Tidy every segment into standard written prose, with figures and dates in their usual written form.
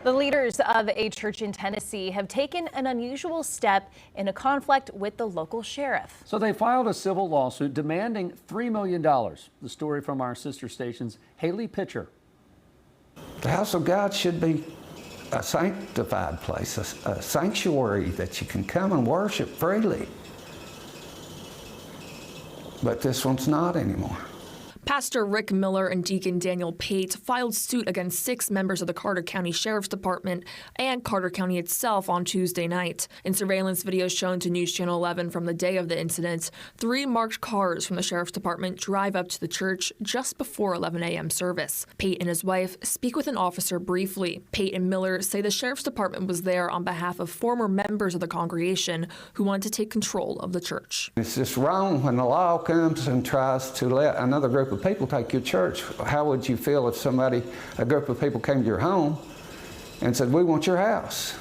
The leaders of a church in Tennessee have taken an unusual step in a conflict with the local sheriff. So they filed a civil lawsuit demanding $3 million. The story from our sister station's Haley Pitcher. The house of God should be a sanctified place, a sanctuary that you can come and worship freely. But this one's not anymore. Pastor Rick Miller and Deacon Daniel Pate filed suit against 6 members of the Carter County Sheriff's Department and Carter County itself on Tuesday night. In surveillance video shown to News Channel 11 from the day of the incident, 3 marked cars from the Sheriff's Department drive up to the church just before 11 a.m. service. Pate and his wife speak with an officer briefly. Pate and Miller say the Sheriff's Department was there on behalf of former members of the congregation who wanted to take control of the church. It's just wrong when the law comes and tries to let another group of people take your church. How would you feel if a group of people came to your home and said, we want your house?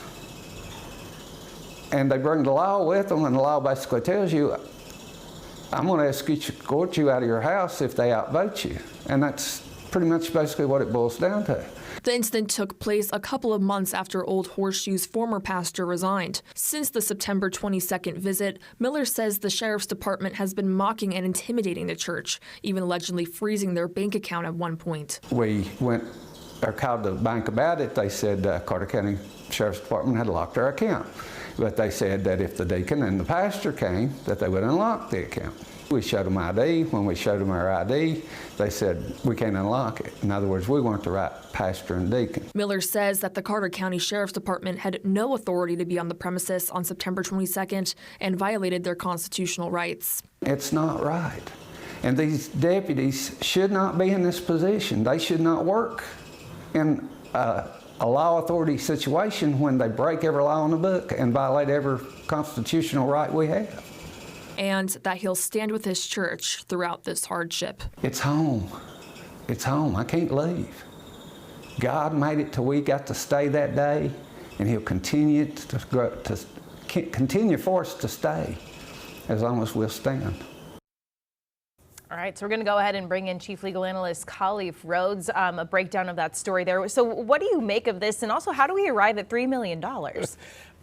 And they bring the law with them, and the law basically tells you, I'm going to escort you out of your house if they outvote you. And that's pretty much basically what it boils down to. The incident took place a couple of months after Old Horseshoe's former pastor resigned. Since the September 22nd visit, Miller says the Sheriff's Department has been mocking and intimidating the church, even allegedly freezing their bank account at one point. We called the bank about it. They said Carter County Sheriff's Department had locked our account. But they said that if the deacon and the pastor came, that they would unlock the account. We showed them ID. When we showed them our ID, they said, we can't unlock it. In other words, we weren't the right pastor and deacon. Miller says that the Carter County Sheriff's Department had no authority to be on the premises on September 22nd and violated their constitutional rights. It's not right. And these deputies should not be in this position. They should not work in a law authority situation when they break every law in the book and violate every constitutional right we have. And that he'll stand with his church throughout this hardship. It's home. It's home. I can't leave. God made it till we got to stay that day, and He'll continue continue for us to stay as long as we'll stand. All right, so we're going to go ahead and bring in Chief Legal Analyst Khalif Rhodes, a breakdown of that story there. So what do you make of this, and also how do we arrive at $3 million?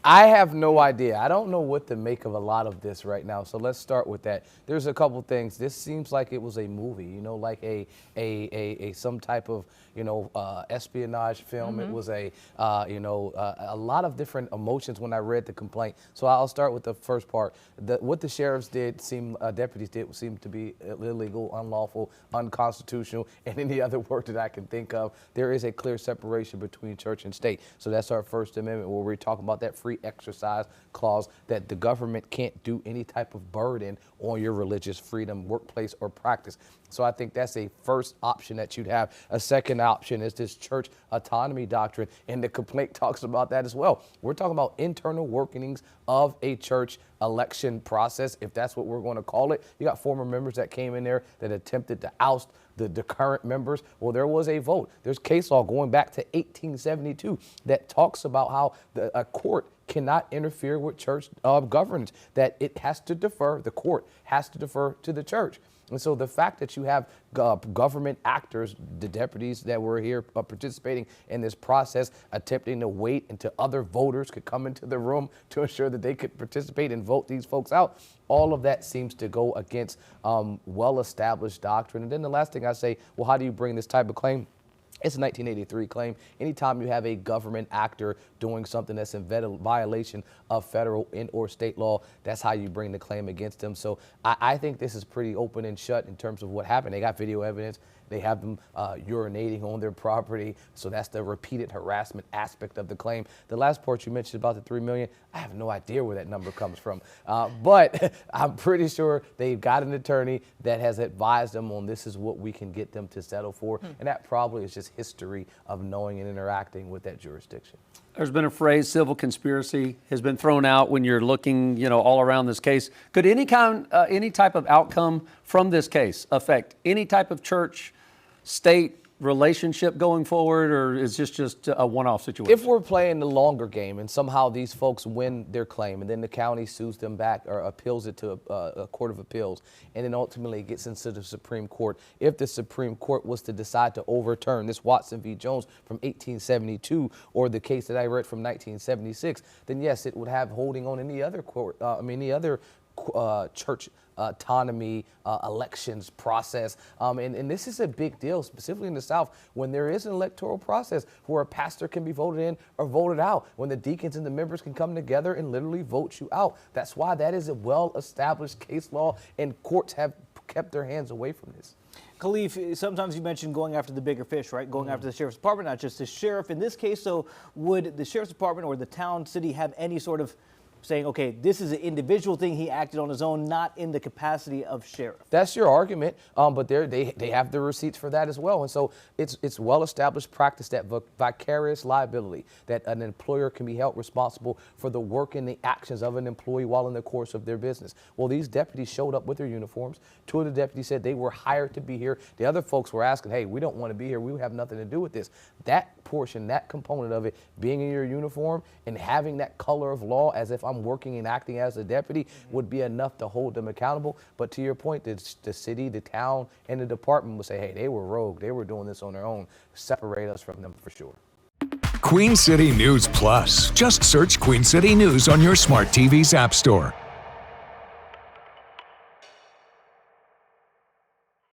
I have no idea. I don't know what to make of a lot of this right now. So let's start with that. There's a couple things. This seems like it was a movie, you know, like a some type of, you know, espionage film. It was a lot of different emotions when I read the complaint. So I'll start with the first part. What the sheriffs did deputies did seem to be illegal, unlawful, unconstitutional, and any other word that I can think of. There is a clear separation between church and state. So that's our First Amendment, where we're talking about that free exercise clause, that the government can't do any type of burden on your religious freedom, workplace, or practice. So I think that's a first option that you'd have. A second option is this church autonomy doctrine, and the complaint talks about that as well. We're talking about internal workings of a church election process, if that's what we're going to call it. You got former members that came in there that attempted to oust the current members. Well, there was a vote. There's case law going back to 1872 that talks about how a court cannot interfere with church governance, that it has to defer, the court has to defer to the church. And so the fact that you have government actors, the deputies that were here participating in this process, attempting to wait until other voters could come into the room to ensure that they could participate and vote these folks out, all of that seems to go against well-established doctrine. And then the last thing I say, well, how do you bring this type of claim? It's a 1983 claim. Anytime you have a government actor doing something that's in violation of federal and or state law, that's how you bring the claim against them. So I think this is pretty open and shut in terms of what happened. They got video evidence. They have them urinating on their property. So that's the repeated harassment aspect of the claim. The last part you mentioned about the $3 million, I have no idea where that number comes from. But I'm pretty sure they've got an attorney that has advised them on this is what we can get them to settle for. And that probably is just history of knowing and interacting with that jurisdiction. There's been a phrase, civil conspiracy, has been thrown out when you're looking, you know, all around this case. Could any type of outcome from this case affect any type of church, state, relationship going forward, or is this just a one-off situation? If we're playing the longer game and somehow these folks win their claim and then the county sues them back or appeals it to a court of appeals and then ultimately it gets into the Supreme Court, if the Supreme Court was to decide to overturn this Watson v. Jones from 1872 or the case that I read from 1976, then yes, it would have holding on any other court, any other church autonomy elections process. And this is a big deal, specifically in the South, when there is an electoral process where a pastor can be voted in or voted out, when the deacons and the members can come together and literally vote you out. That's why that is a well-established case law, and courts have kept their hands away from this. Khalif, sometimes you mentioned going after the bigger fish, right? Going after the sheriff's department, not just the sheriff. In this case, so would the sheriff's department or the town, city have any sort of saying, okay, this is an individual thing, he acted on his own, not in the capacity of sheriff? That's your argument, but they have the receipts for that as well. And so it's well-established practice that vicarious liability, that an employer can be held responsible for the work and the actions of an employee while in the course of their business. Well, these deputies showed up with their uniforms. 2 of the deputies said they were hired to be here. The other folks were asking, hey, we don't want to be here. We have nothing to do with this. That portion, that component of it, being in your uniform and having that color of law as if I'm working and acting as a deputy would be enough to hold them accountable. But to your point, the city, the town, and the department would say, hey, they were rogue. They were doing this on their own. Separate us from them for sure. Queen City News Plus. Just search Queen City News on your smart TV's app store.